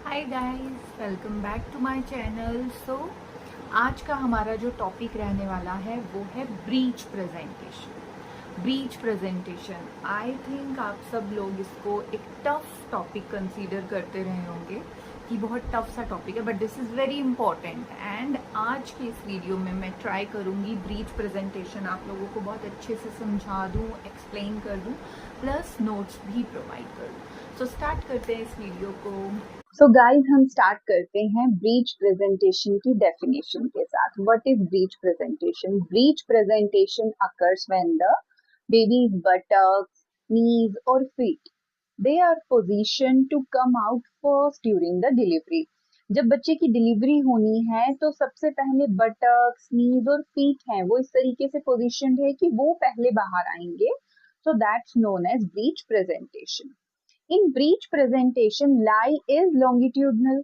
Hi guys, welcome back to my channel. आज का हमारा जो टॉपिक रहने वाला है वो है breach presentation. Breech presentation I think आप सब लोग इसको एक टफ टॉपिक कंसीडर करते रहे होंगे कि बहुत टफ सा टॉपिक है, but this is very important. And आज के इस वीडियो में मैं ट्राई करूँगी ब्रीच प्रेजेंटेशन आप लोगों को बहुत अच्छे से समझा दूँ, एक्सप्लेन कर दूँ, प्लस नोट्स भी प्रोवाइड कर दूँ। सो स्टार्ट करते हैं इस वीडियो को। सो गाइस हम स्टार्ट करते हैं ब्रीच प्रेजेंटेशन की डेफिनेशन के साथ। What is breach presentation? Breech presentation occurs when the baby's buttocks, knees or feet they are positioned to come out first during the delivery। जब बच्चे की डिलीवरी होनी है तो सबसे पहले बटक्स, नीज और फीट हैं वो इस तरीके से पोजीशनड है कि वो पहले बाहर आएंगे। So that's known as breech presentation. In breech presentation, lie is longitudinal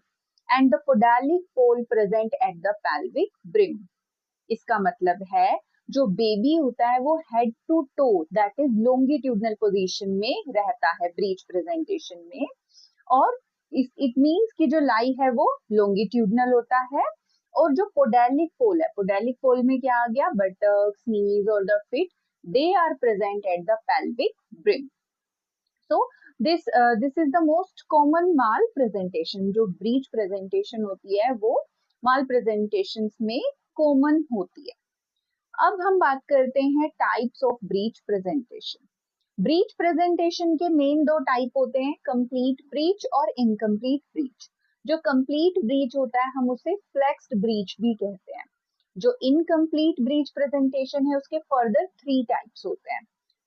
and the podalic pole present at the pelvic brim। इसका मतलब है जो बेबी होता है वो head to toe that is longitudinal position में रहता है ब्रीच प्रेजेंटेशन में। और इट मींस कि जो लाई है वो लॉन्गिट्यूडनल होता है और जो पोडेलिक पोल है, पोडेलिक पोल में क्या आ गया? बटक्स, नीज और the feet, they are present at the pelvic brim. So this is the most common malpresentation. जो ब्रीच प्रेजेंटेशन होती है वो माल प्रेजेंटेशन में कॉमन होती है। अब हम बात करते हैं types of breech presentation. Breech presentation के मेन दो टाइप होते हैं, कंप्लीट ब्रीच और इनकम्प्लीट ब्रीच। जो कंप्लीट ब्रीच होता है हम उसे फ्लेक्स्ड ब्रीच भी कहते हैं। जो इनकम्प्लीट ब्रीच प्रेजेंटेशन है उसके फर्दर 3 टाइप्स होते हैं।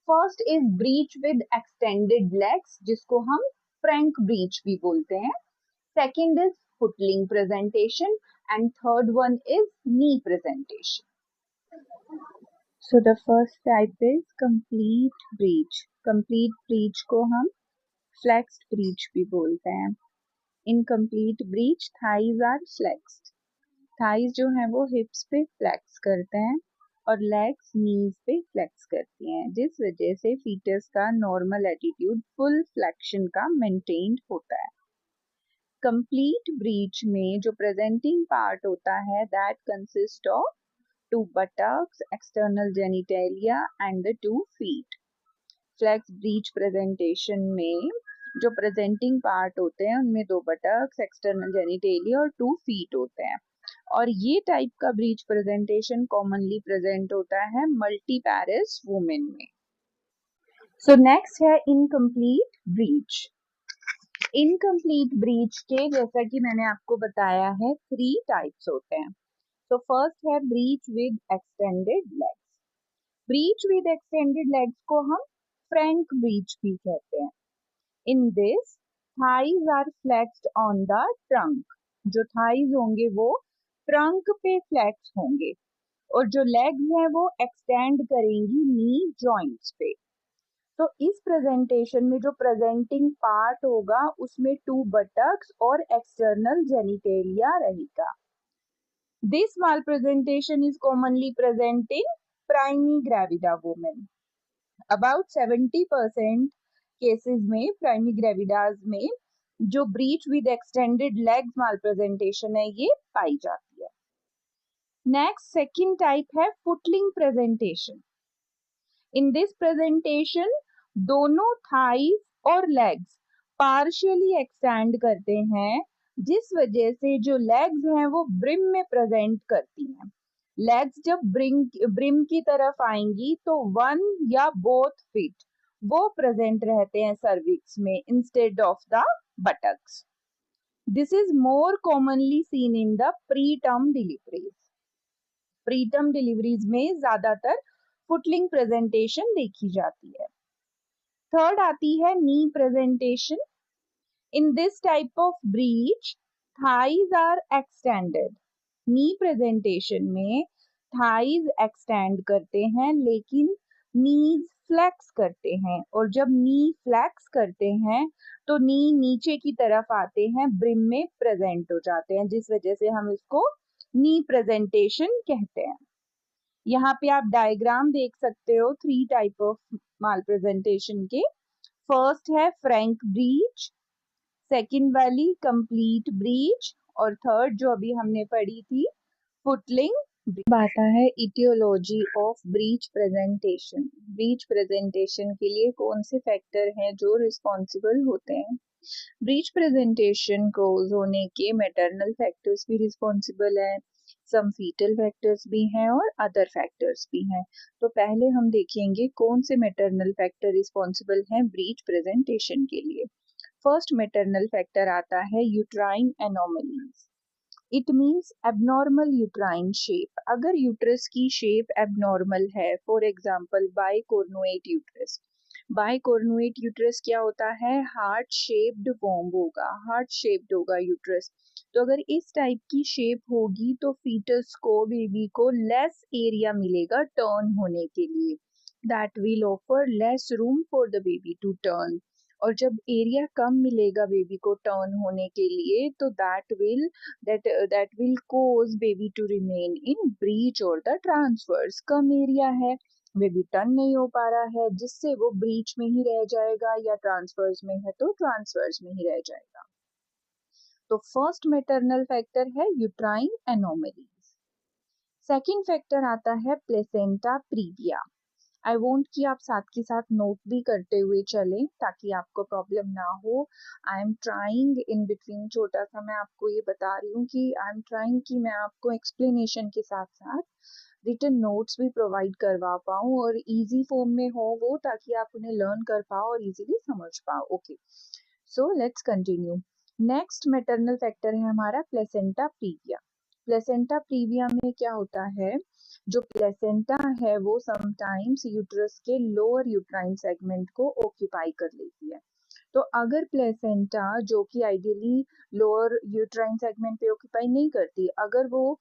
First is breach with extended legs जिसको हम फ्रैंक ब्रीच भी बोलते हैं। Second is footling presentation and third one is knee presentation. So the first type is complete breach। complete breach को हम flexed breach भी बोलते हैं। in complete breach thighs are flexed। thighs जो है वो hips पे flex करते हैं और legs knees पे flex करती हैं, जिस वजह से fetus का normal attitude full flexion का maintained होता है। complete breach में जो presenting part होता है that consists of 2 buttocks, external genitalia and the 2 feet। Flex breech presentation में जो प्रेजेंटिंग पार्ट होते हैं उनमें 2 बटक्स, एक्सटर्नल जेनिटेलिया और 2 फीट होते हैं। और ये टाइप का ब्रीच प्रेजेंटेशन कॉमनली प्रेजेंट होता है मल्टी पैरिस वुमेन में। सो नेक्स्ट है इनकम्प्लीट ब्रीच। इनकम्प्लीट ब्रीच के जैसा कि मैंने आपको बताया है 3 टाइप्स होते हैं। तो फर्स्ट है breech with extended legs. Breech with extended legs को हम फ्रैंक ब्रीच भी कहते हैं। In this thighs are flexed on the trunk. जो थाइज होंगे वो ट्रंक पे फ्लेक्स होंगे और जो लेग्स हैं वो एक्सटेंड करेंगी नी जॉइंट्स पे। तो इस प्रेजेंटेशन में जो प्रेजेंटिंग पार्ट होगा उसमें 2 बटक्स और एक्सटर्नल जेनिटेलिया रहेगा। This mall presentation is commonly present in primi gravida women. About 70% cases में प्राइमी ग्रेविडाज में जो breach with extended legs mall presentation है ये पाई जाती है। नेक्स्ट सेकंड टाइप है footling presentation. In this presentation दोनों थाइज और लेग्स पार्शियली एक्सटेंड करते हैं, जिस वजह से जो लेग्स हैं वो ब्रिम में प्रेजेंट करती हैं। लेग्स जब ब्रिम की तरफ आएंगी तो 1 या बोथ फीट वो प्रेजेंट रहते हैं सर्विक्स में instead of the buttocks. This is more commonly seen in the preterm deliveries. Preterm deliveries में ज्यादातर फुटलिंग प्रेजेंटेशन देखी जाती है। थर्ड आती है knee presentation. In this type of breech thighs are extended. Knee presentation में thighs extend करते हैं लेकिन नीज फ्लेक्स करते हैं, और जब नी फ्लेक्स करते हैं तो नी नीचे की तरफ आते हैं, ब्रिम में प्रेजेंट हो जाते हैं, जिस वजह से हम इसको नी प्रेजेंटेशन कहते हैं। यहाँ पे आप डायग्राम देख सकते हो 3 टाइप ऑफ माल प्रेजेंटेशन के। फर्स्ट है फ्रैंक ब्रीच, सेकंड वाली कंप्लीट ब्रीच, और थर्ड जो अभी हमने पढ़ी थी फुटलिंग। आता है aetiology of breech presentation. Breech presentation के लिए कौन से फैक्टर हैं जो रिस्पॉन्सिबल होते हैं? ब्रीच प्रेजेंटेशन कोज होने के मैटरनल फैक्टर्स भी रिस्पॉन्सिबल हैं, सम फीटल फैक्टर्स भी हैं और अदर फैक्टर्स भी हैं। तो पहले हम देखेंगे कौन से मैटरनल फैक्टर रिस्पॉन्सिबल हैं ब्रीच प्रेजेंटेशन के लिए। फर्स्ट मैटरनल फैक्टर आता है uterine anomalies. It means abnormal uterine shape. अगर यूट्रस की शेप एबनॉर्मल है, फॉर एग्जाम्पल बाइकोर्नुएट यूट्रस। बाइकोर्नुएट यूट्रस क्या होता है? हार्ट शेप्ड वॉम्ब होगा, हार्ट शेप्ड होगा यूट्रस। तो अगर इस टाइप की शेप होगी तो फीटस को, बेबी को लेस एरिया मिलेगा टर्न होने के लिए। That will offer less room for the baby to turn. और जब एरिया कम मिलेगा बेबी को टर्न होने के लिए, तो that will cause baby to remain in breech or the transverse। Come area है, बेबी टर्न नहीं हो पा रहा है, जिससे वो ब्रीच में ही रह जाएगा, या ट्रांसवर्स में है तो ट्रांसवर्स में ही रह जाएगा। तो फर्स्ट मैटरनल फैक्टर है यूट्राइन एनोमलीज। सेकंड फैक्टर आता है प्लेसेंटा प्रीविया। आई वॉन्ट कि आप साथ के साथ नोट भी करते हुए चलें ताकि आपको प्रॉब्लम ना हो। I am trying in between, छोटा सा मैं आपको ये बता रही हूँ कि आई एम ट्राइंग कि मैं आपको एक्सप्लेनेशन के साथ साथ रिटन नोट्स भी प्रोवाइड करवा पाऊँ और इजी फॉर्म में हो वो, ताकि आप उन्हें लर्न कर पाओ और इजीली समझ पाओ। Okay, so let's continue. Next maternal factor है हमारा प्लेसेंटा प्रीविया। प्लेसेंटा प्रीविया में क्या होता है? जो प्लेसेंटा है वो समटाइम्स यूट्रस के लोअर यूट्राइन सेगमेंट को ऑक्यूपाई कर लेती है। तो अगर प्लेसेंटा, जो कि आइडियली लोअर यूट्राइन सेगमेंट पे ऑक्यूपाई नहीं करती, अगर वो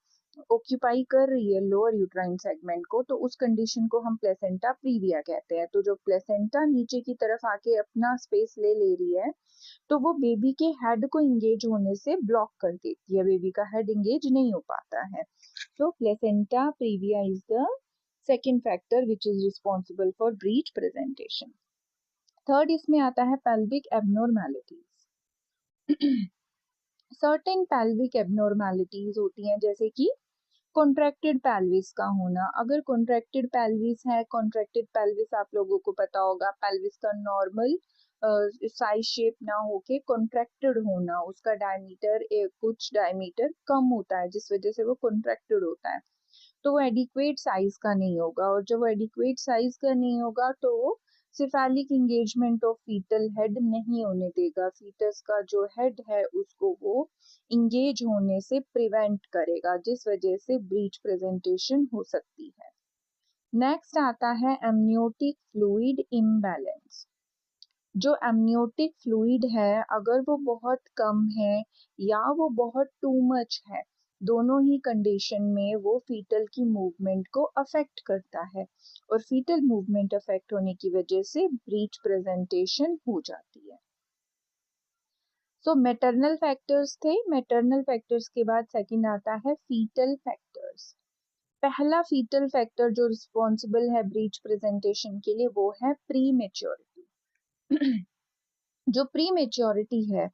ऑक्यूपाई कर रही है लोअर यूट्राइन सेगमेंट को, तो उस कंडीशन को हम प्लेसेंटा प्रीविया कहते हैं। तो जो प्लेसेंटा नीचे की तरफ आके अपना स्पेस ले ले रही है, तो वो बेबी के हेड को इंगेज होने से ब्लॉक कर देती है, बेबी का हेड इंगेज नहीं हो पाता है। तो placenta previa is the second factor which is responsible for breech presentation. Third इसमें आता है पेल्विक एबनॉर्मैलिटीज। सर्टेन पेल्विक एबनॉर्मैलिटीज होती हैं, जैसे कि कॉन्ट्रैक्टेड पेल्विस का होना। अगर कॉन्ट्रैक्टेड पेल्विस है, कॉन्ट्रैक्टेड पेल्विस आप लोगों को पता होगा, पेल्विस का नॉर्मल साइज शेप ना होके कॉन्ट्रैक्टेड होना, उसका डायमीटर कुछ डायमीटर कम होता है, जिस वजह से वो कॉन्ट्रैक्टेड होता है। तो वो एडिक्वेट साइज का नहीं होगा, और जब वो एडिक्वेट साइज का नहीं होगा तो वो cephalic engagement of fetal head नहीं होने देगा। फीटस का जो हेड है उसको वो इंगेज होने से प्रिवेंट करेगा, जिस वजह से ब्रीच प्रेजेंटेशन हो सकती है। नेक्स्ट आता है एमनियोटिक फ्लूइड इम्बैलेंस। जो एमनियोटिक फ्लूइड है, अगर वो बहुत कम है या वो बहुत टू मच है, दोनों ही कंडीशन में वो फीटल की मूवमेंट को अफेक्ट करता है, और फीटल मूवमेंट अफेक्ट होने की वजह से ब्रीच प्रेजेंटेशन हो जाती है। सो मैटरनल फैक्टर्स थे। मैटरनल फैक्टर्स के बाद सेकंड आता है फीटल फैक्टर्स। पहला फीटल फैक्टर जो रिस्पॉन्सिबल है ब्रीच प्रेजेंटेशन के लिए वो है प्री मेच्योरिटी। जो प्री मेच्योरिटी है,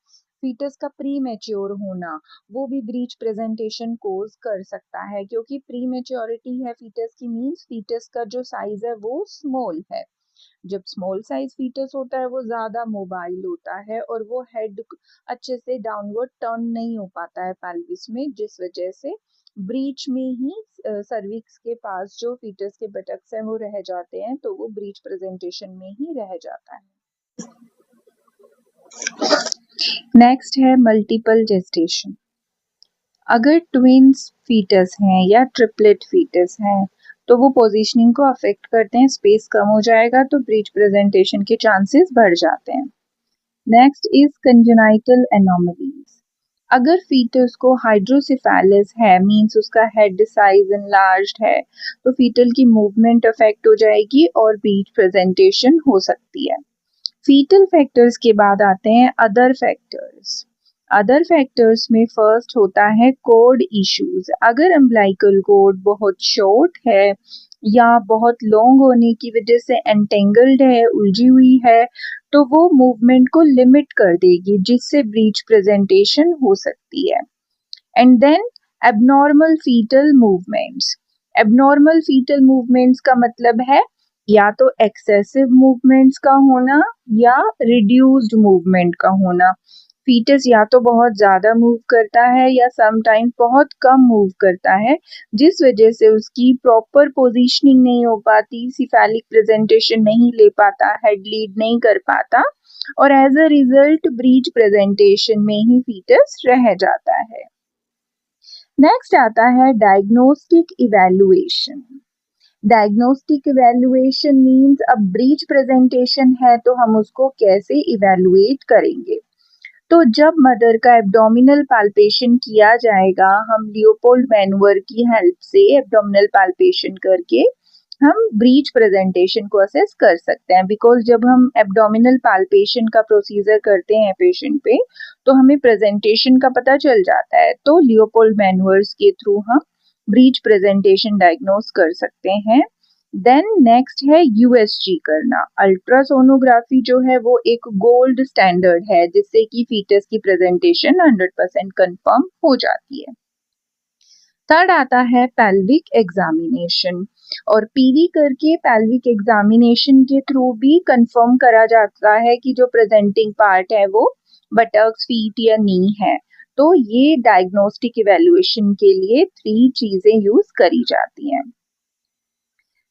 फीटस का प्री मेच्योर होना, वो भी ब्रीच प्रेजेंटेशन कोज कर सकता है, क्योंकि प्री मेच्योरिटी है फीटस की, मीन्स फीटस का जो साइज है वो स्मॉल है। जब स्मॉल साइज फीटस होता है वो ज्यादा मोबाइल होता है, और वो हेड अच्छे से डाउनवर्ड टर्न नहीं हो पाता है पेल्विस में, जिस वजह से ब्रीच में ही सर्विक्स के पास जो फीटस के बटक्स हैं वो रह जाते हैं, तो वो ब्रीच प्रेजेंटेशन में ही रह जाता है। नेक्स्ट है मल्टीपल जेस्टेशन। अगर ट्विन्स फीटस हैं या ट्रिपलेट फीटस हैं तो वो पोजीशनिंग को अफेक्ट करते हैं, स्पेस कम हो जाएगा तो ब्रीच प्रेजेंटेशन के चांसेस बढ़ जाते हैं। Next is congenital anomalies. अगर फीटस को हाइड्रोसिफेलिस है, मींस उसका हेड साइज एनलार्ज्ड है, तो फीटल की मूवमेंट अफेक्ट हो जाएगी और ब्रीच प्रेजेंटेशन हो सकती है। फीटल फैक्टर्स के बाद आते हैं अदर फैक्टर्स। अदर फैक्टर्स में फर्स्ट होता है कोड इश्यूज। अगर अम्बिलिकल कोड बहुत शॉर्ट है या बहुत लॉन्ग होने की वजह से एंटेंगल्ड है, उलझी हुई है, तो वो मूवमेंट को लिमिट कर देगी, जिससे ब्रीच प्रेजेंटेशन हो सकती है। And then abnormal fetal movements. Abnormal fetal movements का मतलब है या तो एक्सेसिव मूवमेंट्स का होना या रिड्यूस्ड मूवमेंट का होना। फीटस या तो बहुत ज्यादा मूव करता है या समटाइम बहुत कम मूव करता है, जिस वजह से उसकी प्रॉपर पोजीशनिंग नहीं हो पाती, सिफेलिक प्रेजेंटेशन नहीं ले पाता, हेड लीड नहीं कर पाता, और as a result breech presentation में ही फीटस रह जाता है। नेक्स्ट आता है diagnostic evaluation. Diagnostic evaluation means अब ब्रीच प्रेजेंटेशन है तो हम उसको कैसे इवैल्यूएट करेंगे। तो जब मदर का एब्डोमिनल पाल्पेशन किया जाएगा, हम लियोपोल्ड मैनुअर की हेल्प से एब्डोमिनल पाल्पेशन करके हम ब्रीच प्रेजेंटेशन को असेस कर सकते हैं। बिकॉज जब हम एब्डोमिनल पाल्पेशन का प्रोसीजर करते हैं पेशेंट पे, तो हमें प्रेजेंटेशन का पता चल जाता है, तो लियोपोल्ड मैनुअर्स के थ्रू हम ब्रीच प्रेजेंटेशन डायग्नोस कर सकते हैं। देन नेक्स्ट है यूएसजी करना। अल्ट्रासोनोग्राफी जो है वो एक गोल्ड स्टैंडर्ड है, जिससे कि फीटस की प्रेजेंटेशन 100% कंफर्म हो जाती है। थर्ड आता है पेल्विक एग्जामिनेशन, और पीवी करके पेल्विक एग्जामिनेशन के थ्रू भी कंफर्म करा जाता है कि जो प्रेजेंटिंग पार्ट है वो बटक्स, फीट या नी है। तो ये डायग्नोस्टिक इवैल्यूएशन के लिए 3 चीजें यूज करी जाती हैं।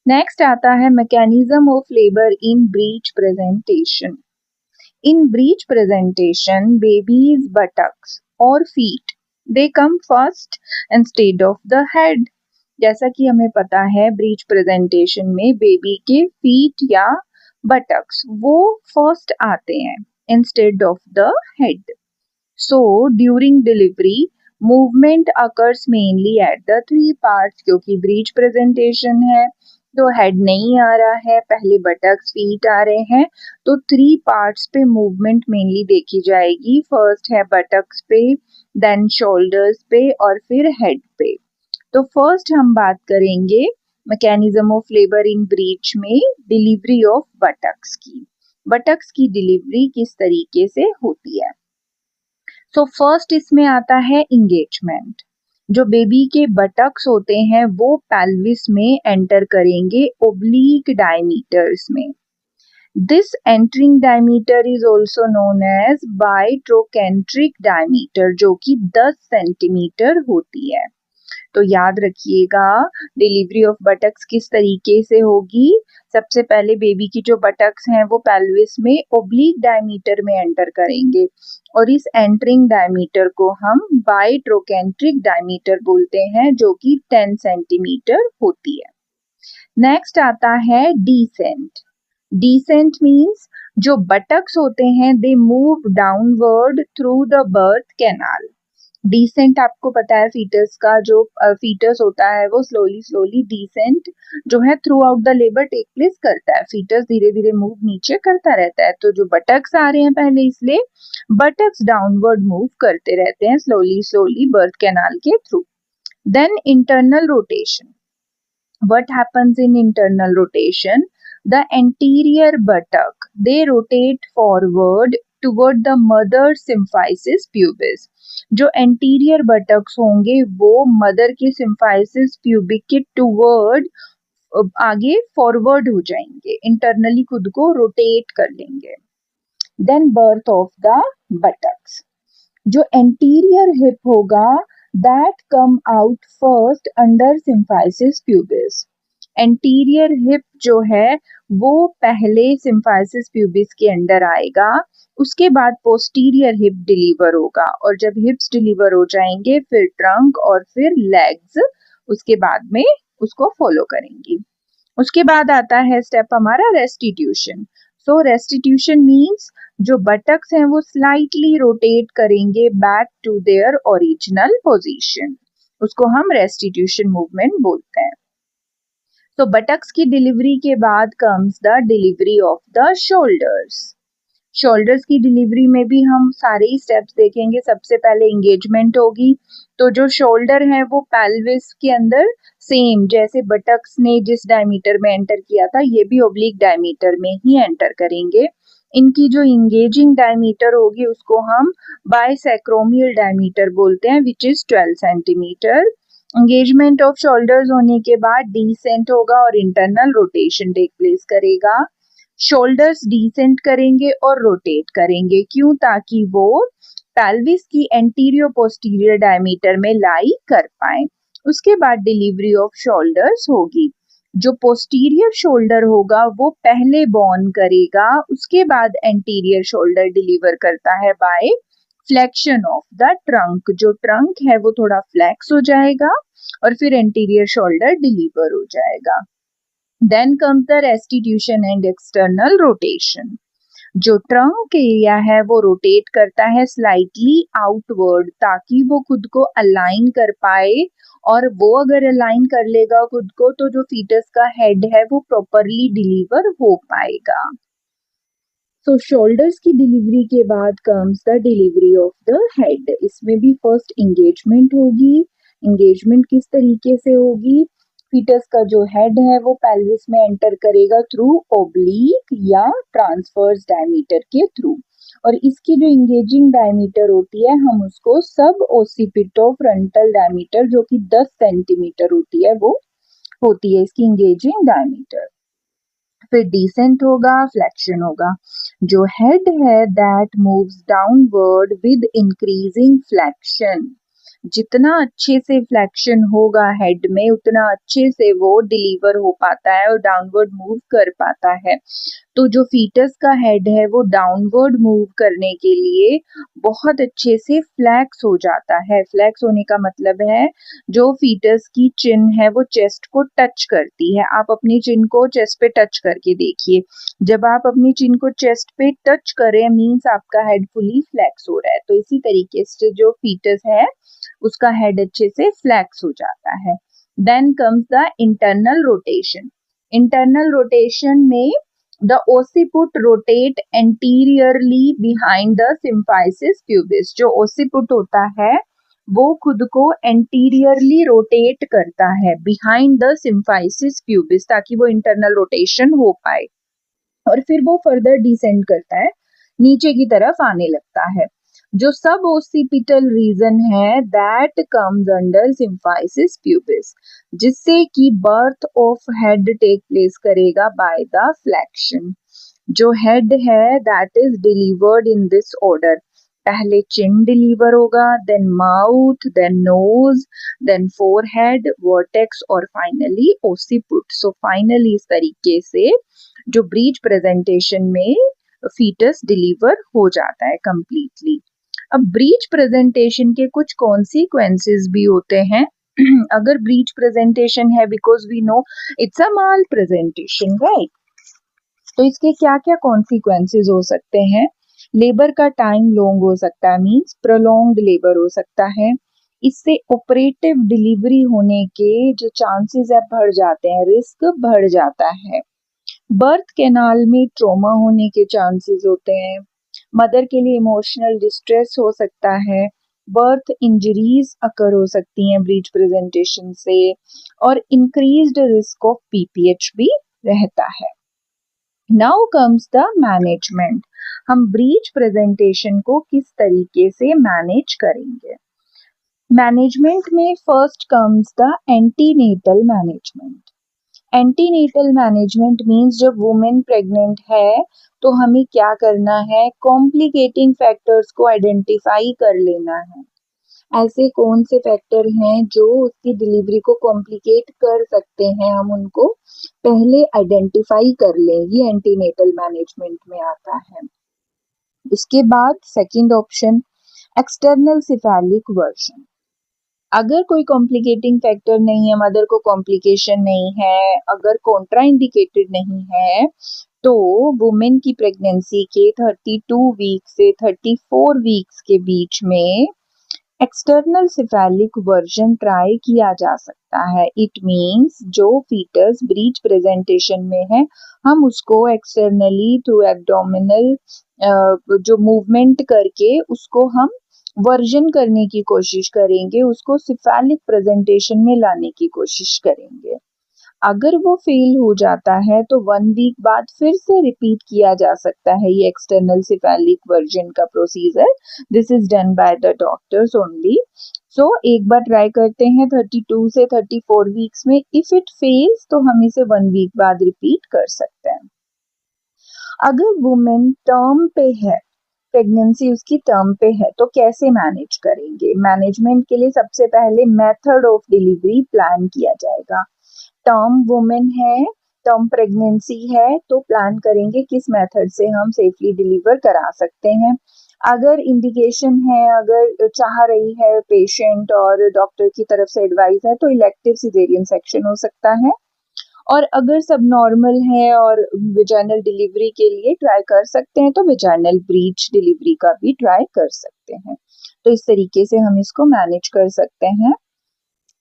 नेक्स्ट आता है mechanism of labour in breach presentation. In breech presentation, baby's buttocks or feet, they come first instead of the head. जैसा कि हमें पता है ब्रीच प्रेजेंटेशन में बेबी के फीट या बटक्स वो फर्स्ट आते हैं instead of the head. So during delivery movement occurs mainly at the 3 parts, क्योंकि ब्रीच प्रेजेंटेशन है तो हेड नहीं आ रहा है, पहले बटक्स फीट आ रहे हैं, तो 3 पार्ट्स पे मूवमेंट मेनली देखी जाएगी। फर्स्ट है बटक्स पे, देन शोल्डर्स पे और फिर हेड पे। तो फर्स्ट हम बात करेंगे mechanism of labour in breach में डिलीवरी ऑफ बटक्स की। बटक्स की डिलीवरी किस तरीके से होती है। सो फर्स्ट इसमें आता है इंगेजमेंट। जो बेबी के बटक्स होते हैं वो पेल्विस में एंटर करेंगे ओब्लीक डायमीटर्स में। This entering diameter is also known as bitrochanteric diameter, जो कि 10 सेंटीमीटर होती है। तो याद रखिएगा डिलीवरी ऑफ बटक्स किस तरीके से होगी। सबसे पहले बेबी की जो बटक्स हैं वो पेल्विस में ओब्लीक डायमीटर में एंटर करेंगे, और इस एंटरिंग डायमीटर को हम बाइट्रोकेंट्रिक डायमीटर बोलते हैं, जो कि 10 सेंटीमीटर होती है। नेक्स्ट आता है डिसेंट। डिसेंट मीन्स जो बटक्स होते हैं they move downward through the birth canal. Descent आपको पता है फीटस का जो फीटस होता है वो स्लोली स्लोली डिसेंट जो है throughout the labour take place करता है। फीटस धीरे धीरे मूव नीचे करता रहता है, तो जो बटक्स आ रहे हैं पहले, इसलिए बटक्स डाउनवर्ड मूव करते रहते हैं स्लोली स्लोली बर्थ कैनाल के through. Then internal rotation. What happens in internal rotation? The anterior buttock, they rotate forward toward the mother symphysis pubis. जो anterior buttocks होंगे वो mother के symphysis pubic के toward आगे forward हो जाएंगे, internally खुद को rotate कर लेंगे। Then birth of the buttocks. जो anterior hip होगा that come out first under symphysis pubis. Anterior hip जो है वो पहले सिम्फाइसिस प्यूबिस के अंडर आएगा, उसके बाद पोस्टीरियर हिप डिलीवर होगा, और जब हिप्स डिलीवर हो जाएंगे फिर ट्रंक और फिर लेग्स उसके बाद में उसको फॉलो करेंगी। उसके बाद आता है स्टेप हमारा रेस्टिट्यूशन। सो रेस्टिट्यूशन मींस जो बटक्स हैं वो स्लाइटली रोटेट करेंगे back to their original position, उसको हम रेस्टिट्यूशन मूवमेंट बोलते हैं। तो बटक्स की डिलीवरी के बाद comes the delivery of the shoulders. Shoulders की डिलीवरी में भी हम सारे ही स्टेप्स देखेंगे। सबसे पहले एंगेजमेंट होगी, तो जो शोल्डर है वो पेल्विस के अंदर सेम जैसे बटक्स ने जिस डायमीटर में एंटर किया था, ये भी ओब्लिक डायमीटर में ही एंटर करेंगे। इनकी जो इंगेजिंग डायमीटर होगी उसको हम बाइसेक्रोमियल डायमीटर बोलते हैं, which is 12 centimetre. Engagement off shoulders होने के बाद डिसेंट होगा और इंटरनल रोटेशन टेक प्लेस करेगा। शोल्डर्स डिसेंट करेंगे और रोटेट करेंगे, क्यों? ताकि वो पेल्विस की एंटीरियर पोस्टीरियर डायमीटर में लाई कर पाए। उसके बाद डिलीवरी ऑफ शोल्डर्स होगी। जो पोस्टीरियर शोल्डर होगा वो पहले बॉर्न करेगा, उसके बाद एंटीरियर शोल्डर डिलीवर करता है by flexion of the trunk. जो ट्रंक है वो थोड़ा फ्लेक्स हो जाएगा और फिर एंटीरियर शोल्डर डिलीवर हो जाएगा। Then comes the restitution and external rotation. जो ट्रंक एरिया है वो रोटेट करता है स्लाइटली आउटवर्ड, ताकि वो खुद को अलाइन कर पाए, और वो अगर अलाइन कर लेगा खुद को तो जो फीटस का हेड है वो प्रॉपरली डिलीवर हो पाएगा। सो शोल्डर्स की डिलीवरी के बाद comes the delivery of the head. इसमें भी फर्स्ट एंगेजमेंट होगी। एंगेजमेंट किस तरीके से होगी? फीटस का जो हेड है वो पेल्विस में एंटर करेगा थ्रू ओब्लिक या ट्रांसवर्स डायमीटर के थ्रू, और इसकी जो इंगेजिंग डायमीटर होती है हम उसको सब ओसिपिटो फ्रंटल डायमीटर, जो कि 10 सेंटीमीटर होती है, वो होती है इसकी इंगेजिंग डायमीटर। फिर डिसेंट होगा, फ्लेक्शन होगा। जो हेड है that moves downward with increasing flexion. जितना अच्छे से फ्लेक्शन होगा हेड में उतना अच्छे से वो डिलीवर हो पाता है और डाउनवर्ड मूव कर पाता है। तो जो फीटस का हेड है वो डाउनवर्ड मूव करने के लिए बहुत अच्छे से फ्लैक्स हो जाता है। फ्लैक्स होने का मतलब है जो फीटस की चिन है वो चेस्ट को टच करती है। आप अपनी चिन को चेस्ट पे टच करके देखिए। जब आप अपनी चिन को चेस्ट पे टच करें मीन्स आपका हेड फुली फ्लैक्स हो रहा है। तो इसी तरीके से जो फीटस है उसका हेड अच्छे से फ्लैक्स हो जाता है। Then comes the internal rotation. Internal rotation में the occiput rotate anteriorly behind the symphysis pubis। जो occiput होता है वो खुद को anteriorly rotate करता है behind the symphysis pubis, ताकि वो internal rotation हो पाए, और फिर वो फर्दर डिसेंड करता है, नीचे की तरफ आने लगता है। जो सब ओसिपिटल रीजन है that comes under symphysis pubis, जिससे कि birth of head take place करेगा बाय द फ्लेक्शन। जो हेड है that is delivered in this order. पहले चिन डिलीवर होगा, then mouth, then nose, then forehead, vertex और finally occiput. So finally इस तरीके से जो ब्रीच प्रेजेंटेशन में फीटस डिलीवर हो जाता है कंप्लीटली। अब ब्रीच प्रेजेंटेशन के कुछ कॉन्सिक्वेंसेस भी होते हैं अगर ब्रीच प्रेजेंटेशन है, because we know it's a malpresentation, right? तो इसके क्या क्या कॉन्सिक्वेंसेस हो सकते हैं? लेबर का टाइम लॉन्ग हो सकता है, मींस प्रोलॉन्ग्ड लेबर हो सकता है। इससे ऑपरेटिव डिलीवरी होने के जो चांसेस है बढ़ जाते हैं, रिस्क बढ़ जाता है। बर्थ कैनाल में ट्रॉमा होने के चांसेस होते हैं। मदर के लिए इमोशनल डिस्ट्रेस हो सकता है। बर्थ इंजरीज अकर हो सकती हैं ब्रीच प्रेजेंटेशन से, और इंक्रीज्ड रिस्क ऑफ पीपीएच भी रहता है। Now comes the management. हम ब्रीच प्रेजेंटेशन को किस तरीके से मैनेज करेंगे? मैनेजमेंट में first comes the antenatal management. Antenatal management means जब वुमेन प्रेग्नेंट है तो हमें क्या करना है? कॉम्प्लिकेटिंग फैक्टर्स को आइडेंटिफाई कर लेना है। ऐसे कौन से फैक्टर हैं जो उसकी डिलीवरी को कॉम्प्लिकेट कर सकते हैं, हम उनको पहले आइडेंटिफाई कर लें। ये एंटीनेटल मैनेजमेंट में आता है। उसके बाद second option, external cephalic version. अगर कोई कॉम्प्लिकेटिंग फैक्टर नहीं है, मदर को कॉम्प्लिकेशन नहीं है, अगर कॉन्ट्राइंडिकेटेड नहीं है, तो वुमेन की प्रेगनेंसी के 32 वीक से 34 वीक्स के बीच में एक्सटर्नल सिफेलिक वर्जन ट्राई किया जा सकता है. इट मीन्स जो फीटस ब्रीच प्रेजेंटेशन में है हम उसको एक्सटर्नली थ्रू एब्डोमिनल जो मूवमेंट करके उसको हम वर्जन करने की कोशिश करेंगे, उसको सिफेलिक प्रेजेंटेशन में लाने की कोशिश करेंगे. अगर वो फेल हो जाता है तो 1 वीक बाद फिर से रिपीट किया जा सकता है ये एक्सटर्नल सिफेलिक वर्जन का procedure. This is done by the doctors only. So एक बार ट्राई करते हैं 32 से 34 वीक्स में. इफ इट फेल्स तो हम इसे 1 वीक बाद रिपीट कर सकते हैं. अगर वुमेन टर्म पे है, प्रेगनेंसी उसकी टर्म पे है, तो कैसे मैनेज करेंगे? मैनेजमेंट के लिए सबसे पहले मेथड ऑफ डिलीवरी प्लान किया जाएगा. टर्म वुमेन है, टर्म प्रेगनेंसी है, तो प्लान करेंगे किस मेथड से हम सेफली डिलीवर करा सकते हैं. अगर इंडिकेशन है, अगर चाह रही है पेशेंट और डॉक्टर की तरफ से एडवाइस है तो इलेक्टिव सिजेरियन सेक्शन हो सकता है. और अगर सब नॉर्मल है और विजाइनल डिलीवरी के लिए ट्राई कर सकते हैं तो विजाइनल ब्रीच डिलीवरी का भी ट्राई कर सकते हैं. तो इस तरीके से हम इसको मैनेज कर सकते हैं.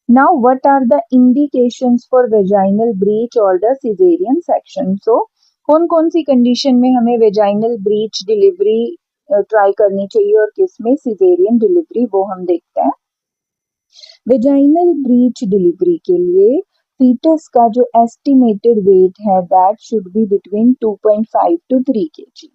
Now, what are the indications for vaginal breach or the cesarean section? So, कौन कौन सी कंडीशन में हमें वेजाइनल ब्रीच डिलीवरी ट्राई करनी चाहिए और किस में सिजेरियन डिलीवरी, वो हम देखते हैं. वेजाइनल ब्रीच डिलीवरी के लिए फीटस का जो एस्टिमेटेड वेट है that should be between 2.5 to 3 kg.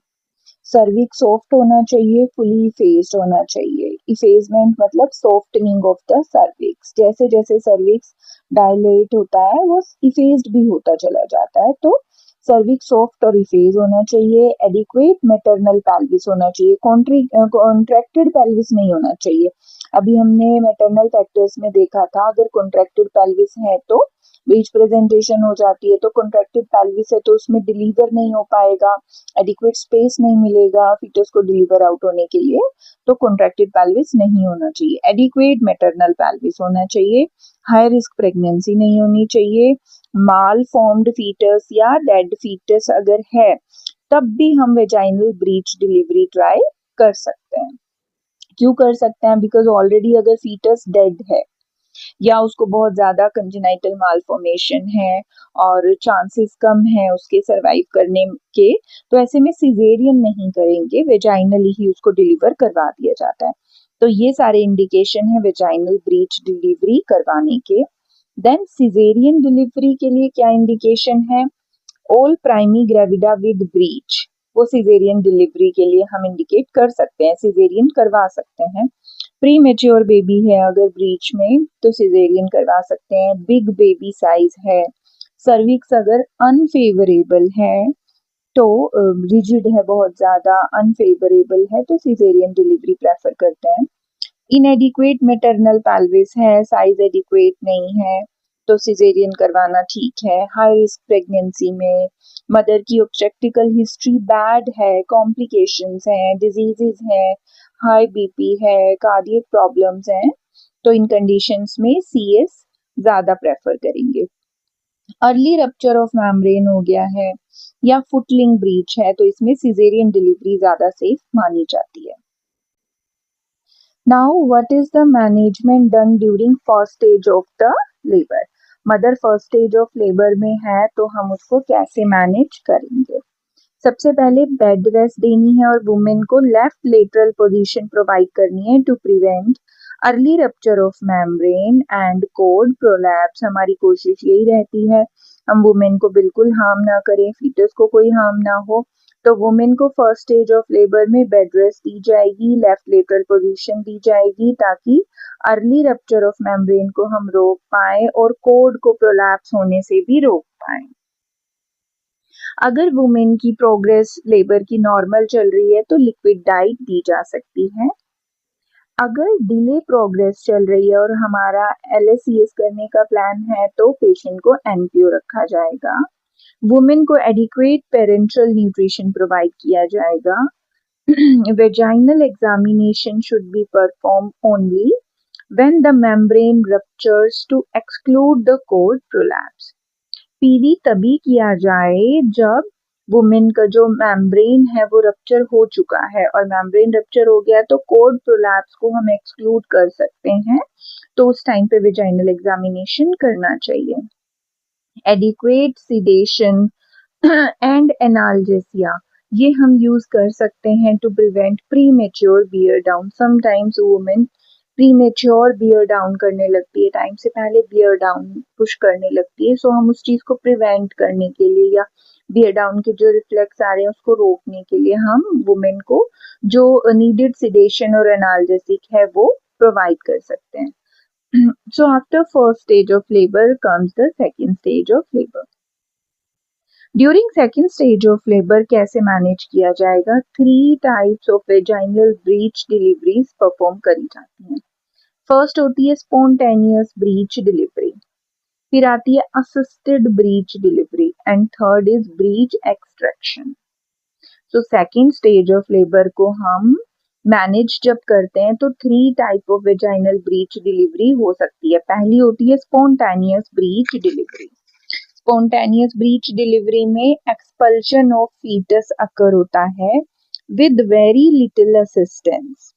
Cervix soft होना चाहिए, फुली इफेस्ड होना चाहिए. इफेजमेंट मतलब सॉफ्टनिंग ऑफ द सर्विक्स. जैसे जैसे सर्विक्स डायलेट होता है वो इफेस्ड भी होता चला जाता है. तो सर्विक्स सॉफ्ट और इफेज होना चाहिए. एडिक्वेट मैटरनल पेल्विस होना चाहिए. कॉन्ट्रैक्टेड पेल्विस नहीं होना चाहिए. अभी हमने मैटरनल फैक्टर्स में देखा था अगर कॉन्ट्रैक्टेड पेल्विस है तो ब्रीच प्रेजेंटेशन हो जाती है. तो कॉन्ट्रैक्टेड पेल्विस है तो उसमें डिलीवर नहीं हो पाएगा, एडिक्वेट स्पेस नहीं मिलेगा फीटस को डिलीवर आउट होने के लिए. तो कॉन्ट्रैक्टेड पेल्विस नहीं होना चाहिए. एडिक्वेट मैटरनल पेल्विस होना चाहिए. हाई रिस्क प्रेगनेंसी नहीं होनी चाहिए. माल फॉर्म्ड फीटस या डेड फीटस अगर है तब भी हम वेजाइनल ब्रीच डिलीवरी ट्राई कर सकते हैं. क्यों कर सकते हैं? बिकॉज ऑलरेडी अगर फीटस डेड है या उसको बहुत ज्यादा कंजेनाइटल मालफॉर्मेशन है और चांसेस कम है उसके सरवाइव करने के, तो ऐसे में सिजेरियन नहीं करेंगे, वेजाइनली ही उसको डिलीवर करवा दिया जाता है. तो ये सारे इंडिकेशन है वेजाइनल ब्रीच डिलीवरी करवाने के. देन सिजेरियन डिलीवरी के लिए क्या इंडिकेशन है? All primi gravida with breach, वो सिजेरियन डिलीवरी के लिए हम इंडिकेट कर सकते हैं, सिजेरियन करवा सकते हैं. प्री मेच्योर बेबी है अगर ब्रीच में तो सिजेरियन करवा सकते हैं. बिग बेबी साइज है, सर्विक्स अगर अनफेवरेबल है तो रिजिड है, बहुत ज्यादा अनफेवरेबल है तो सिजेरियन डिलीवरी प्रेफर करते हैं. इनएडिक्वेट मैटरनल पेल्विस है, साइज एडिक्वेट नहीं है तो सिजेरियन करवाना ठीक है. हाई रिस्क प्रेगनेंसी में मदर की ऑब्स्टेट्रिकल हिस्ट्री बैड है, कॉम्प्लिकेशंस हैं, डिजीजेस हैं, हाई बीपी है, कार्डियक प्रॉब्लम्स हैं, तो इन कंडीशंस में सीएस ज्यादा प्रेफर करेंगे. अर्ली रप्चर ऑफ मेम्ब्रेन हो गया है या फुटलिंग ब्रीच है तो इसमें सिजेरियन डिलीवरी ज्यादा सेफ मानी जाती है. Now, what is the management done during first stage of the labor? Mother first stage of labour में है तो हम उसको कैसे मैनेज करेंगे? सबसे पहले बेड रेस्ट देनी है और वुमेन को लेफ्ट लेटरल पोजीशन प्रोवाइड करनी है to prevent early rupture of membrane and cord prolapse. हमारी कोशिश यही रहती है हम वुमेन को बिल्कुल हार्म ना करें, फीटस को कोई हार्म ना हो. तो वुमेन को फर्स्ट स्टेज ऑफ लेबर में बेड रेस्ट दी जाएगी, लेफ्ट लेटरल पोजीशन दी जाएगी ताकि अर्ली रप्चर ऑफ मेम्ब्रेन को हम रोक पाए और कोड को प्रोलैप्स होने से भी रोक पाए. अगर वुमेन की प्रोग्रेस लेबर की नॉर्मल चल रही है तो लिक्विड डाइट दी जा सकती है. अगर डिले प्रोग्रेस चल रही है और हमारा LSCS करने का प्लान है तो पेशेंट को NPO रखा जाएगा. वुमेन को एडिक्वेट पेरेंटल न्यूट्रिशन प्रोवाइड किया जाएगा. Vaginal examination should be performed only when the membrane ruptures to exclude the cord prolapse. PV तभी किया जाए जब वुमेन का जो मेम्ब्रेन है वो रप्चर हो चुका है और मेम्ब्रेन रप्चर हो गया तो कोड प्रोलैप्स को हम एक्सक्लूड कर सकते हैं, तो उस टाइम पे वेजाइनल एग्जामिनेशन करना चाहिए। एडिक्वेट सिडेशन एंड एनाल्जेसिया ये हम यूज कर सकते हैं to prevent premature bear down. Sometimes women premature bear down करने लगती है, टाइम से पहले बियर डाउन पुश करने लगती है, सो हम उस चीज को प्रिवेंट करने के लिए या बियर डाउन के जो रिफ्लेक्स आ रहे हैं उसको रोकने के लिए हम वुमेन को जो नीडेड सिडेशन और एनाल्जेसिक है वो प्रोवाइड कर सकते हैं। So after first stage of labor comes the second stage of labor. During second stage of labor कैसे मैनेज किया जाएगा? 3 types of vaginal breach deliveries perform करी जाती हैं। फर्स्ट होती है स्पॉन्टेनियस ब्रीच डिलीवरी, फिर आती है assisted breech delivery and third is breech extraction. So second stage of labour को हम मैनेज जब करते हैं तो 3 type of vaginal breech delivery हो सकती है। पहली होती है spontaneous breech delivery. Spontaneous breech delivery में एक्सपल्शन ऑफ फीटस अकर होता है with very little assistance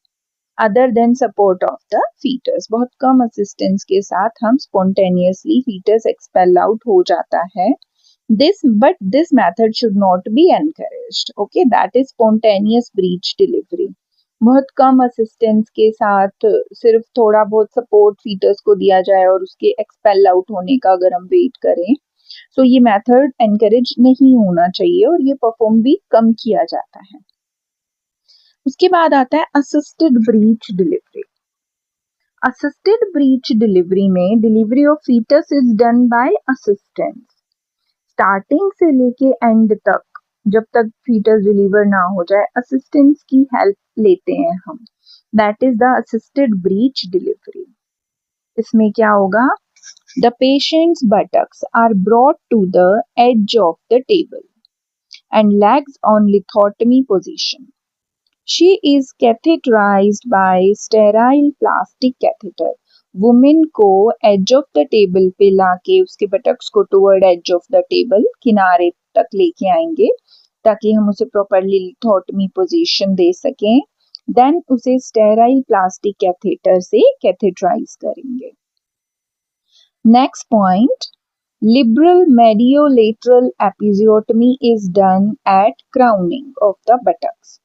other than support of the fetus. बहुत कम असिस्टेंस के साथ हम स्पॉन्टेनियसली फीटस एक्सपेल आउट हो जाता है। This method should not be encouraged. Okay, that is spontaneous breech delivery. बहुत कम असिस्टेंस के साथ सिर्फ थोड़ा बहुत सपोर्ट फीटस को दिया जाए और उसके एक्सपेल आउट होने का अगर हम वेट करें, सो ये मेथड एनकरेज नहीं होना चाहिए और ये परफॉर्म भी कम किया जाता है। उसके बाद आता है assisted breech delivery. Assisted breech delivery में delivery of fetus is done by assistant. Starting से लेके एंड तक जब तक फीटस डिलीवर ना हो जाए असिस्टेंस की हेल्प लेते हैं हम, that is the assisted breech delivery. इसमें क्या होगा? The patient's buttocks are brought to the edge of the table and legs on lithotomy position. She is catheterized by sterile plastic catheter. Women को edge of the table पे लाके उसके buttocks को toward edge of the table किनारे तक लेके आएंगे ताकि हम उसे प्रॉपरली लिथोटमी पोजीशन दे सकें। देन उसे स्टेराइल प्लास्टिक कैथेटर से कैथेटराइज करेंगे। Next point, liberal mediolateral episiotomy is done at crowning of the buttocks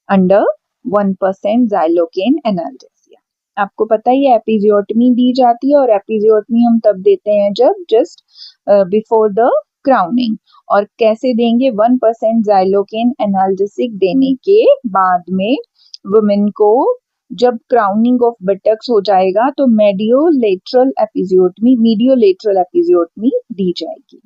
under 1% xylocaine analgesia। आपको पता ही है एपिजियोटमी दी जाती है और एपिजियोटमी हम तब देते हैं जब जस्ट बिफोर द क्राउनिंग। और कैसे देंगे? 1% xylocaine एनाल्जेसिक देने के बाद में वुमेन को जब क्राउनिंग ऑफ बटक्स हो जाएगा तो मीडियोलेटरल एपिजियोटमी दी जाएगी।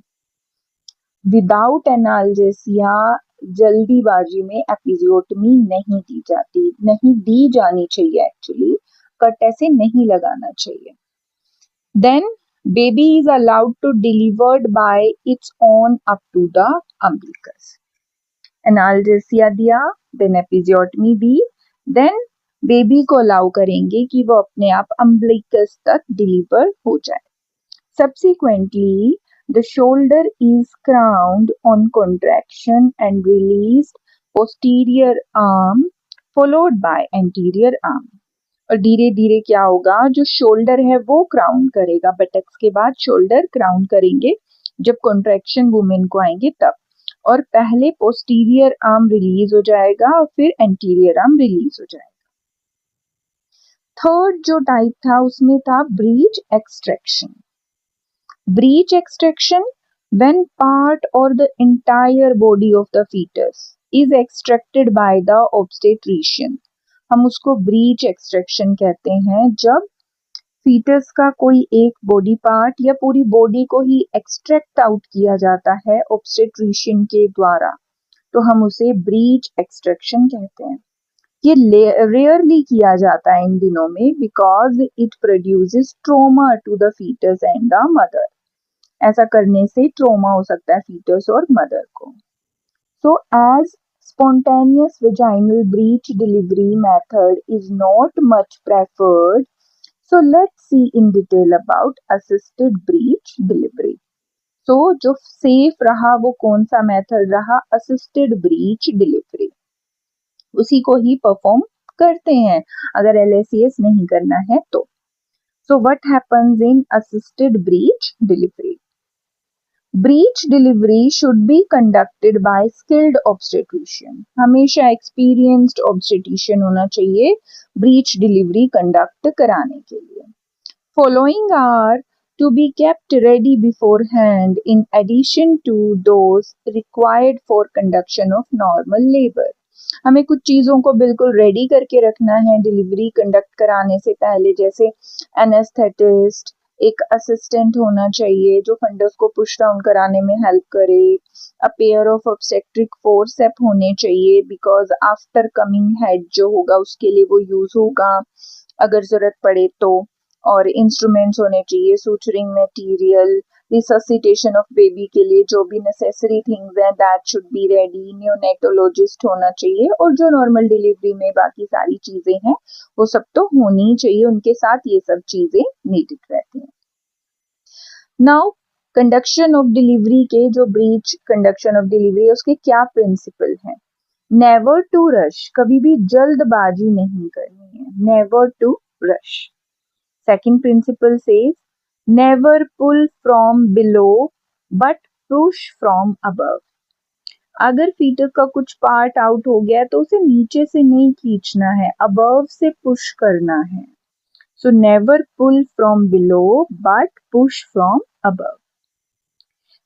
विदाउट एनाल्जेसिया जल्दीबाजी में एपिजियोटमी नहीं दी जाती, नहीं दी जानी चाहिए, एक्चुअली कट ऐसे नहीं लगाना चाहिए। Then baby is allowed to delivered by its own up to the umbilicus. Analgesia दिया, देन एपिजियोटमी दी, देन बेबी को अलाउ करेंगे कि वो अपने आप अम्बिलिकस तक डिलीवर हो जाए। Subsequently, the shoulder is crowned on contraction and released posterior arm followed by anterior arm। और धीरे धीरे क्या होगा? जो शोल्डर है वो क्राउन करेगा, बटक्स के बाद शोल्डर क्राउन करेंगे जब कॉन्ट्रैक्शन वुमेन को आएंगे तब। और पहले पोस्टीरियर आर्म रिलीज हो जाएगा और फिर एंटीरियर आर्म रिलीज हो जाएगा। थर्ड जो टाइप था उसमें था breach extraction. Breech extraction, when part or the entire body of the fetus is extracted by the obstetrician, हम उसको ब्रीच एक्सट्रैक्शन कहते हैं जब फीटस का कोई एक बॉडी पार्ट या पूरी बॉडी को ही एक्सट्रैक्ट आउट किया जाता है ऑब्स्टेट्रिशियन के द्वारा, तो हम उसे ब्रीच एक्सट्रैक्शन कहते हैं। ये रेयरली किया जाता है इन दिनों में because it produces trauma to the fetus and the mother. ऐसा करने से ट्रॉमा हो सकता है फीटस और मदर को। So as spontaneous vaginal breech delivery method is not much preferred, so let's see in detail about assisted breech delivery. सो जो safe रहा वो कौन सा मेथड रहा, असिस्टेड ब्रीच डिलीवरी, उसी को ही परफॉर्म करते हैं अगर LACS नहीं करना है तो। So what happens in assisted breech delivery? Breach delivery should be conducted by skilled obstetrician, हमेशा एक्सपीरियंस्ड ऑब्स्टेट्रिशियन होना चाहिए ब्रीच डिलीवरी कंडक्ट कराने के लिए। Following are to be kept ready beforehand in addition to those required for conduction of normal labor. हमें कुछ चीज़ों को बिल्कुल रेडी करके रखना है डिलीवरी कंडक्ट कराने से पहले, जैसे एनेस्थेटिस्ट, एक असिस्टेंट होना चाहिए जो फंडस को पुश डाउन कराने में हेल्प करे, a pair of obstetric forceps होने चाहिए बिकॉज आफ्टर कमिंग हेड जो होगा उसके लिए वो यूज होगा अगर जरूरत पड़े तो, और इंस्ट्रूमेंट्स होने चाहिए, suturing material, resuscitation of baby के लिए जो भी नेसेसरी थिंग्स हैं that should be ready, neonatologist होना चाहिए, और जो नॉर्मल डिलीवरी में बाकी सारी चीजें हैं वो सब तो होनी चाहिए, उनके साथ ये सब चीजें नीडेड रहती हैं। नाउ कंडक्शन ऑफ डिलीवरी के जो ब्रीच कंडक्शन ऑफ डिलीवरी उसके क्या प्रिंसिपल हैं? नेवर टू रश, कभी भी जल्दबाजी नहीं करनी है, never to rush. Second principle says never pull from below but push from above. अगर फीटस का कुछ पार्ट आउट हो गया तो उसे नीचे से नहीं खींचना है, अबव से पुश करना है। So never pull from below but push from above.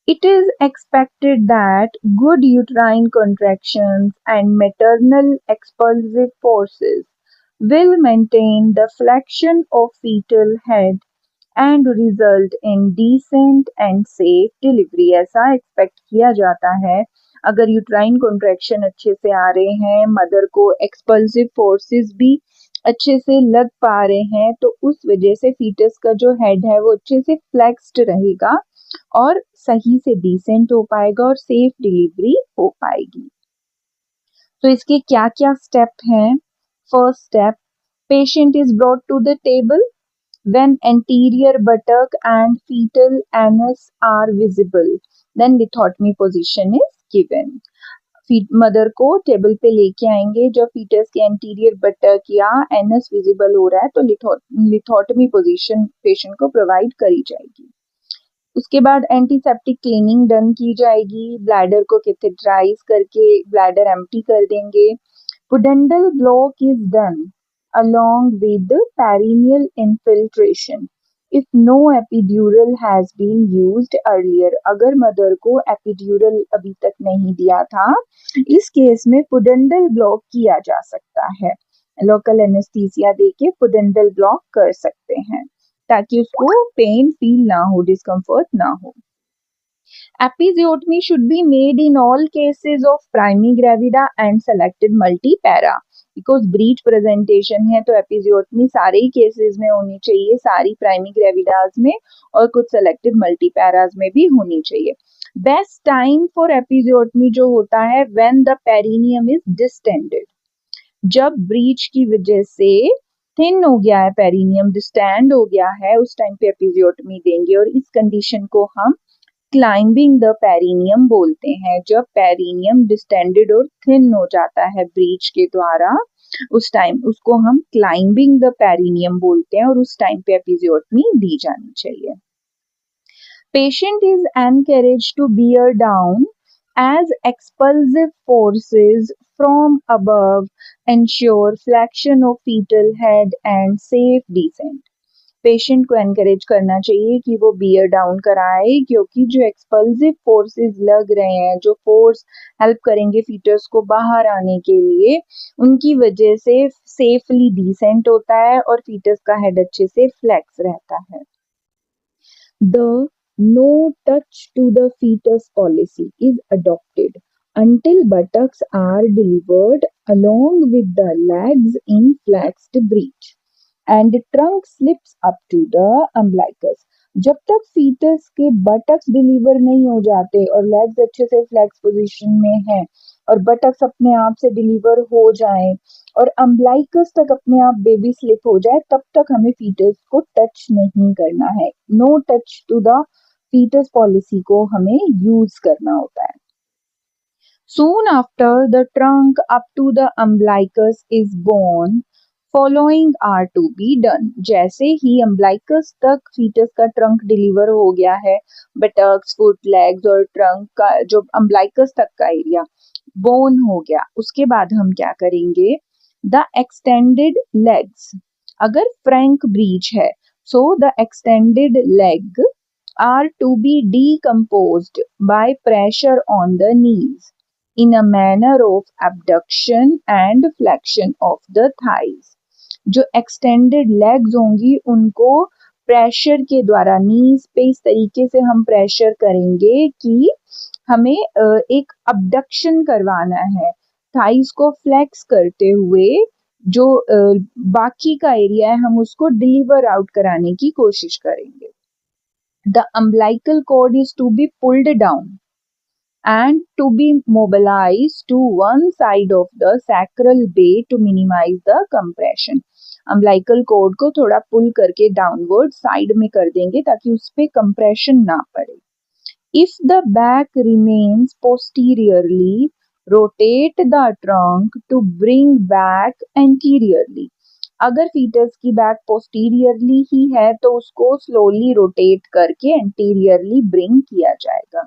It is expected that good uterine contractions and maternal expulsive forces will maintain the flexion of fetal head and result in decent and safe delivery. ऐसा expect किया जाता है अगर uterine contraction अच्छे से आ रहे हैं, mother को एक्सपल्सिव फोर्सेस भी अच्छे से लग पा रहे हैं, तो उस वजह से फीटस का जो हेड है वो अच्छे से फ्लेक्स्ड रहेगा और सही से डिसेंट हो पाएगा और सेफ डिलीवरी हो पाएगी। तो इसके क्या क्या स्टेप हैं? First step, patient is brought to the table when anterior buttock and fetal anus are visible, then lithotomy position is given. Mother को टेबल पे लेके आएंगे, जब फीटस के एंटीरियर बटक या एनस विजिबल हो रहा है तो लिथोटमी पोजीशन पेशेंट को प्रोवाइड करी जाएगी। उसके बाद एंटीसेप्टिक क्लीनिंग डन की जाएगी, ब्लैडर को कैथेटराइज करके ब्लैडर एम्प्टी कर देंगे। Pudendal block is done along with the perineal infiltration if no epidural has been used earlier. अगर मदर को एपिड्यूरल अभी तक नहीं दिया था, इस केस में पुडेंडल ब्लॉक किया जा सकता है, लोकल एनेस्थीसिया देके पुडेंडल ब्लॉक कर सकते हैं ताकि उसको पेन फील ना हो, डिस्कम्फर्ट ना हो। Episiotomy should be made in all cases of primigravida and selected multipara. Because breach presentation है तो एपिजियोटमी सारे ही केसेस में होनी चाहिए, सारी प्राइमिग्रेविडाज में और कुछ सेलेक्टेड मल्टीपैराज में भी होनी चाहिए। बेस्ट टाइम फॉर एपिजियोटमी जो होता है when the perineum is distended, जब ब्रीच की वजह से थिन हो गया है पेरिनियम, डिस्टेंड हो गया है, उस टाइम पे एपिजियोटमी देंगे और इस कंडीशन को हम क्लाइंबिंग द पेरिनियम बोलते हैं। जब पेरिनियम डिस्टेंडेड और थिन हो जाता है ब्रीच के द्वारा, उस टाइम उसको हम क्लाइंबिंग द पेरिनियम बोलते हैं और उस टाइम पे एपिजियोटमी दी जानी चाहिए। Patient is encouraged to bear down as expulsive forces from above ensure flexion of fetal head and safe descent. Patient को एनकरेज करना चाहिए कि वो बियर डाउन कराए, क्योंकि जो एक्सपल्सिव फोर्सेस लग रहे हैं, जो फोर्स हेल्प करेंगे फीटस को बाहर आने के लिए, उनकी वजह से सेफली डिसेंट होता है और फीटस का हेड अच्छे से फ्लेक्स रहता है। The no touch to the fetus policy is adopted until buttocks are delivered along with the legs in flexed breech and trunk slips up to the umbilicus. जब तक फीटस के buttocks deliver नहीं हो जाते और legs अच्छे से flex position में हैं और बटक्स अपने आप से डिलीवर हो जाएं और अम्बलाइकस तक अपने आप बेबी स्लिप हो जाए, तब तक हमें फीटस को टच नहीं करना है। No touch to the fetus policy को हमें यूज करना होता है. Soon after the trunk up to the umbilicus is born, following are to be done. जैसे ही umbilicus तक फीटस का ट्रंक डिलीवर हो गया है, बटक्स, फुट, लेग्स और ट्रंक का जो umbilicus तक का एरिया बोन हो गया, उसके बाद हम क्या करेंगे? द एक्सटेंडेड लेग्स, अगर फ्रैंक ब्रीच है, so the extended leg are to be decomposed by pressure on the knees in a manner of abduction and flexion of the thighs. जो extended legs होंगी उनको प्रेशर के द्वारा नीज पे इस तरीके से हम प्रेशर करेंगे कि हमें एक abduction करवाना है, थाइस को फ्लेक्स करते हुए जो बाकी का एरिया है हम उसको डिलीवर आउट कराने की कोशिश करेंगे. The umbilical cord is to be pulled down and to be mobilized to one side of the sacral bay to minimize the compression. Umbilical cord को थोड़ा पुल करके डाउनवर्ड साइड में कर देंगे ताकि उस पे कंप्रेशन ना पड़े. If the back remains posteriorly, rotate the trunk to bring back anteriorly. अगर फीटस की बैक पोस्टीरियरली ही है तो उसको स्लोली रोटेट करके एंटीरियरली ब्रिंग किया जाएगा.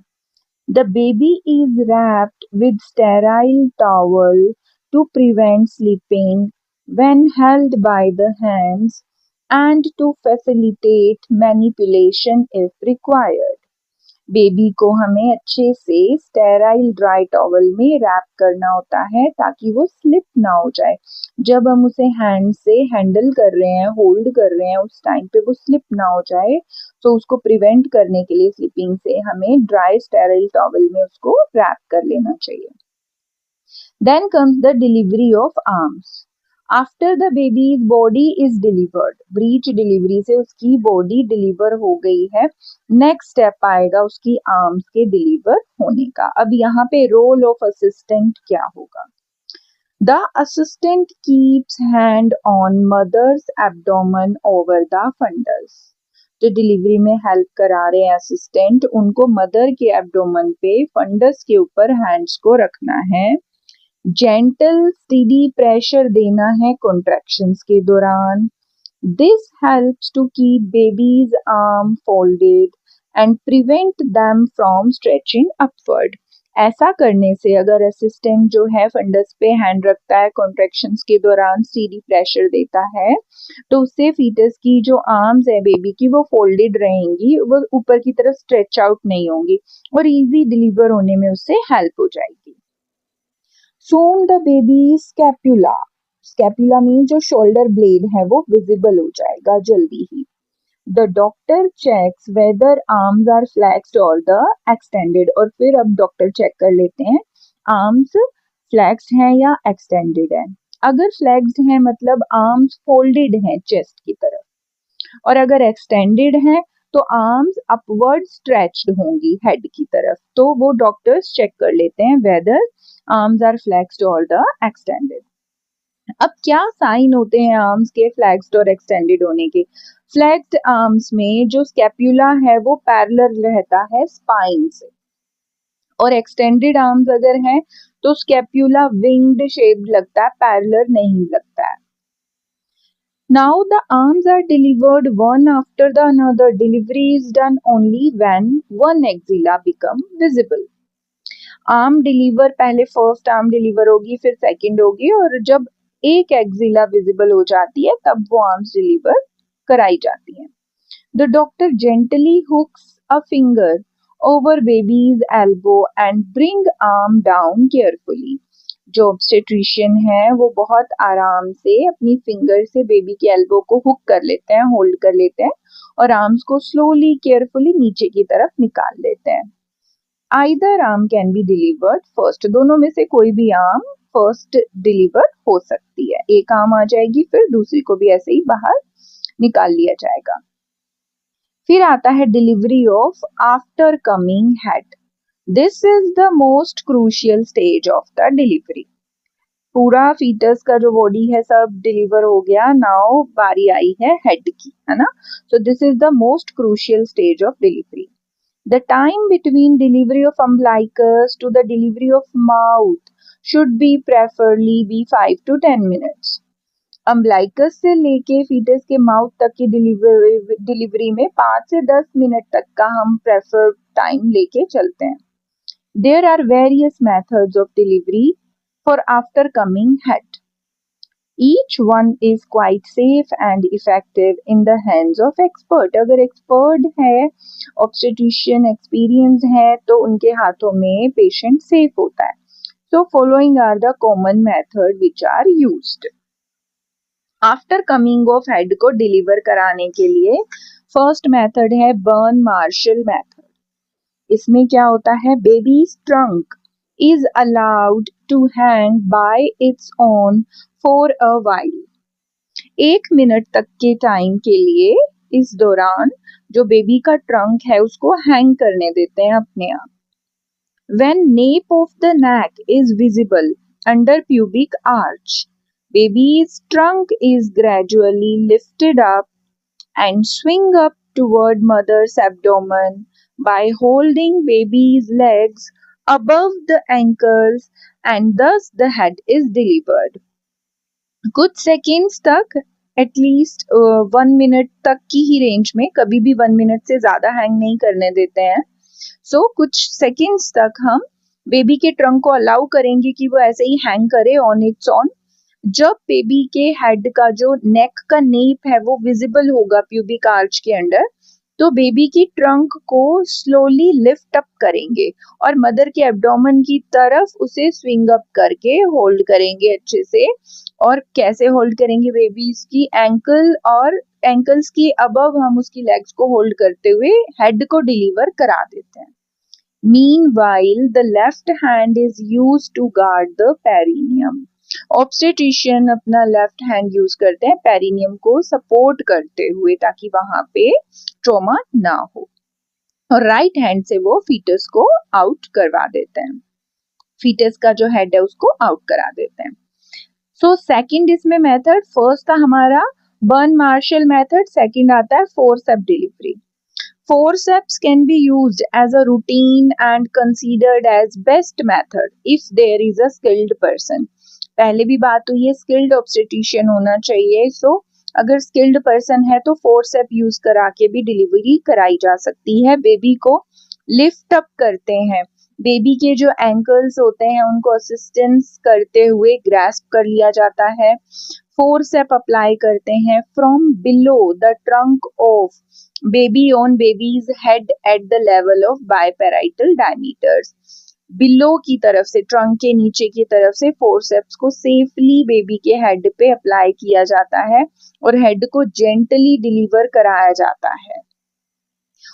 The baby is wrapped with sterile towel to prevent slipping when held by the hands and to facilitate manipulation if required. Baby को हमें अच्छे से स्टेराइल ड्राई टॉवल में रैप करना होता है ताकि वो स्लिप ना हो जाए. जब हम उसे हैंड से हैंडल कर रहे हैं, होल्ड कर रहे हैं, उस टाइम पे वो स्लिप ना हो जाए, तो उसको प्रिवेंट करने के लिए स्लिपिंग से हमें ड्राई स्टेराइल टॉवल में उसको रैप कर लेना चाहिए. Then comes the delivery of arms. After the baby's body is delivered, breech delivery से उसकी बॉडी डिलीवर हो गई है, नेक्स्ट स्टेप आएगा उसकी आर्म्स के डिलीवर होने का. अब यहाँ पे रोल ऑफ असिस्टेंट क्या होगा? The assistant keeps hand on mother's abdomen over the fundus. जो डिलीवरी में हेल्प करा रहे हैं असिस्टेंट, उनको मदर के एब्डोमन पे फंडस के ऊपर हैंड्स को रखना है. जेंटल स्टेडी प्रेशर देना है कॉन्ट्रैक्शंस के दौरान. This helps to keep baby's arm folded and prevent them from stretching upward. ऐसा करने से अगर असिस्टेंट जो है फंडस पे हैंड रखता है, कॉन्ट्रैक्शंस के दौरान स्टेडी प्रेशर देता है, तो उससे फीटस की जो आर्म्स है बेबी की वो फोल्डेड रहेंगी, वो ऊपर की तरफ स्ट्रेच आउट नहीं होंगी और इजी डिलीवर होने में उससे हेल्प हो जाएगी. Soon the baby's scapula mean जो शोल्डर ब्लेड है वो विजिबल हो जाएगा जल्दी ही. The doctor checks whether arms are flexed or the extended. और फिर अब डॉक्टर चेक कर लेते हैं आर्म्स फ्लेक्स्ड हैं या एक्सटेंडेड है. अगर फ्लेक्स्ड हैं मतलब आर्म्स फोल्डेड हैं चेस्ट की तरफ, और अगर एक्सटेंडेड हैं तो आर्म्स अपवर्ड स्ट्रेच्ड होंगी हेड की तरफ. तो वो डॉक्टर्स चेक कर लेते हैं वेदर आर्म्स आर फ्लेक्स्ड और द एक्सटेंडेड. अब क्या साइन होते हैं आर्म्स के फ्लेक्स्ड और एक्सटेंडेड होने के? फ्लेक्स्ड आर्म्स में जो स्कैप्यूला है वो पैरेलल रहता है स्पाइन से, और एक्सटेंडेड आर्म्स अगर हैं तो स्कैप्यूला विंग्ड शेप्ड लगता है, पैरेलल नहीं लगता है. Now the arms are delivered one after the another. Delivery is done only when one axilla become visible. Arm deliver पहले फर्स्ट आर्म डिलीवर होगी, फिर सेकंड होगी, और जब एक एक्सिला विजिबल हो जाती है तब वो आर्म्स डिलीवर कराई जाती हैं. The doctor gently hooks a finger over baby's elbow and bring arm down carefully. जो ऑब्स्टेट्रिशियन है वो बहुत आराम से अपनी फिंगर से बेबी के एल्बो को हुक कर लेते हैं, होल्ड कर लेते हैं, और आर्म्स को स्लोली केयरफुली नीचे की तरफ निकाल लेते हैं. Either arm can be delivered first. दोनों में से कोई भी आर्म फर्स्ट डिलीवर हो सकती है. एक आर्म आ जाएगी, फिर दूसरी को भी ऐसे ही बाहर निकाल लिया जाएगा. फिर आता है delivery of after coming head. This is the most crucial stage of the delivery. पूरा फीटस का जो बॉडी है सब डिलीवर हो गया, नाउ बारी आई है हेड की, है ना. सो this is the most crucial stage of delivery. The time between delivery of umbilicus to the delivery of mouth should be preferably be 5 to 10 minutes. Umbilicus से लेके फीटस के माउथ तक की डिलीवरी में 5 से 10 मिनट तक का हम प्रेफर टाइम लेके चलते हैं. There are various methods of delivery for after coming head. Each one is quite safe and effective in the hands of expert. अगर एक्सपर्ट है, ऑब्स्टेट्रिशियन एक्सपीरियंस है, तो उनके हाथों में पेशेंट सेफ होता है. So following are the common method which are used. After coming of head को डिलीवर कराने के लिए फर्स्ट मेथड है बर्न मार्शल मेथड. इसमें क्या होता है, baby's trunk is allowed to hang by its own for a while. 1 minute तक के टाइम के लिए इस दौरान जो बेबी का ट्रंक है उसको हैंग करने देते हैं अपने आप. When nape of the neck is visible under pubic arch, baby's trunk is gradually lifted up and swing up toward mother's abdomen by holding baby's legs above the ankles, and thus the head is delivered. कुछ seconds तक at least 1 minute तक की ही range में, कभी भी 1 minute से ज्यादा hang नहीं करने देते हैं. सो कुछ सेकेंड्स तक हम बेबी के ट्रंक को अलाउ करेंगे कि वो ऐसे ही हैंग करे ऑन इट्स ऑन. जब बेबी के हेड का जो नेक का नेप है वो विजिबल होगा प्यूबिक आर्च के अंडर, तो बेबी की ट्रंक को स्लोली लिफ्ट अप करेंगे और मदर के एब्डोमेन की तरफ उसे स्विंग अप करके होल्ड करेंगे अच्छे से. और कैसे होल्ड करेंगे, बेबी की एंकल और एंकल्स की अबव हम उसकी लेग्स को होल्ड करते हुए हेड को डिलीवर करा देते हैं. Meanwhile, the left hand is used to guard the perineum. Obstetrician अपना लेफ्ट हैंड यूज करते हैं पेरिनियम को सपोर्ट करते हुए ताकि वहां पे ट्रॉमा ना हो, और राइट हैंड से वो फीटस को आउट करवा देते हैं. फीटस का जो हेड है उसको आउट करा देते हैं. सो सेकंड इसमें मेथड, फर्स्ट था हमारा बर्न मार्शल मेथड, सेकंड आता है forceps delivery. Forceps can be used as a routine and considered as best method if there is a skilled person. पहले भी बात हुई है, स्किल्ड ऑब्स्टेट्रिशियन होना चाहिए. सो अगर स्किल्ड पर्सन है तो फोर्सेप यूज करा के भी डिलीवरी कराई जा सकती है. बेबी को लिफ्ट अप करते हैं, बेबी के जो एंकल्स होते हैं उनको असिस्टेंस करते हुए ग्रैस्प कर लिया जाता है. फोर्सेप अप्लाई करते हैं from below the trunk of baby on baby's head at the level of biparietal diameters. Below की तरफ से, ट्रंक के नीचे की तरफ से फोर्सेप्स को सेफली बेबी के हेड पे अप्लाई किया जाता है और हेड को जेंटली डिलीवर कराया जाता है.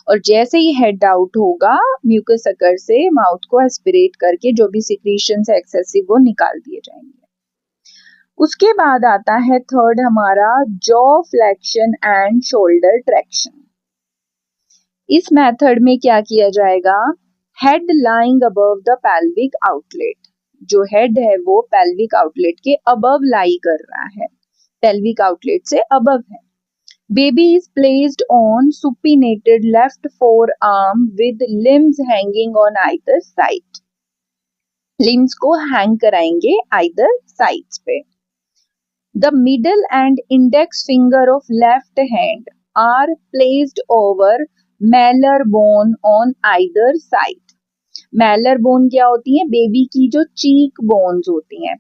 और जैसे ही हेड आउट होगा, म्यूकस सकर से माउथ को एस्पिरेट करके जो भी सिक्रीशंस है एक्सेसिव वो निकाल दिए जाएंगे. उसके बाद आता है थर्ड हमारा jaw flexion and shoulder traction. इस मेथड में क्या किया जाएगा, head lying above the pelvic outlet. जो हेड है वो पेल्विक आउटलेट के अबव लाई कर रहा है, पेल्विक आउटलेट से अबव है. Baby is placed on supinated left forearm with limbs hanging on either side. Limbs को hang कराएंगे either sides पे. The middle and index finger of left hand are placed over malar bone on either side. Malar bone क्या होती है, baby की जो cheek bones होती हैं.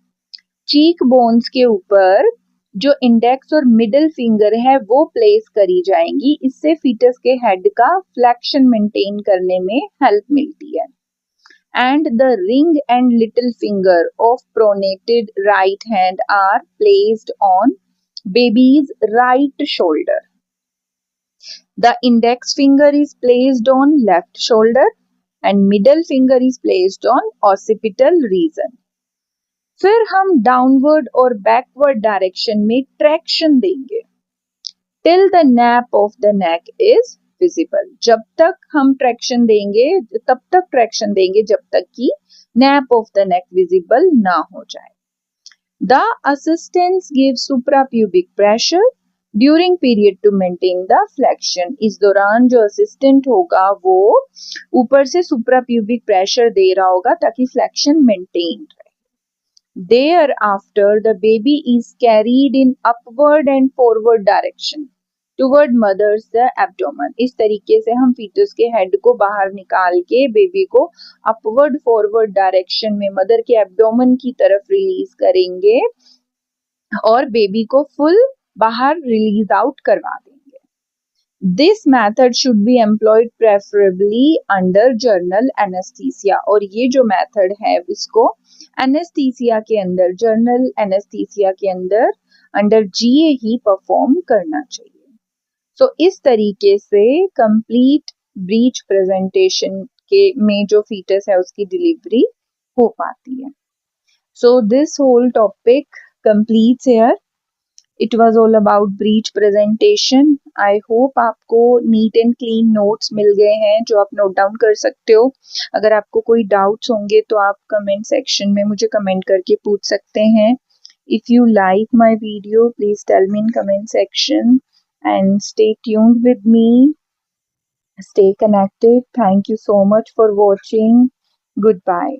चीक बोन्स के ऊपर जो इंडेक्स और मिडिल फिंगर है वो प्लेस करी जाएंगी. इससे फीटस के हेड का फ्लेक्शन मेंटेन करने में हेल्प मिलती है. And the ring and little finger of pronated right hand are placed on baby's right shoulder. The index finger is placed on left shoulder and middle finger is placed on occipital region. फिर हम downward और backward direction में traction देंगे till the nape of the neck is visible. जब तक हम traction देंगे, तब तक ट्रैक्शन देंगे जब तक कि nape of the neck visible ना हो जाए. The assistants give suprapubic pressure during period to maintain the flexion. इस दौरान जो असिस्टेंट होगा वो ऊपर से सुप्राप्यूबिक प्रेशर दे रहा होगा ताकि फ्लेक्शन मेंटेन रहे। Thereafter, the baby is carried in upward and forward direction toward mother's the abdomen. इस तरीके से हम फीटस के हेड को बाहर निकाल के बेबी को अपवर्ड फॉरवर्ड डायरेक्शन में मदर के एब्डोमेन की तरफ रिलीज करेंगे और बेबी को फुल बाहर रिलीज आउट करवा देंगे। This method should be employed preferably under journal anaesthesia. और ये जो मेथड है इसको एनेस्थीसिया के अंदर, जर्नल एनेस्थीसिया के अंदर अंडर जीए ही परफॉर्म करना चाहिए। सो इस तरीके से कंप्लीट ब्रीच प्रेजेंटेशन के में जो फीटस है उसकी डिलीवरी हो पाती है। So this whole topic completes here. It was all about breech presentation. I hope आपको नीट एंड क्लीन नोट्स मिल गए हैं जो आप नोट डाउन कर सकते हो। अगर आपको कोई डाउट्स होंगे तो आप कमेंट सेक्शन में मुझे कमेंट करके पूछ सकते हैं। If you like my video, please tell me in comment section and stay tuned with me. Stay connected. Thank you so much for watching. Goodbye.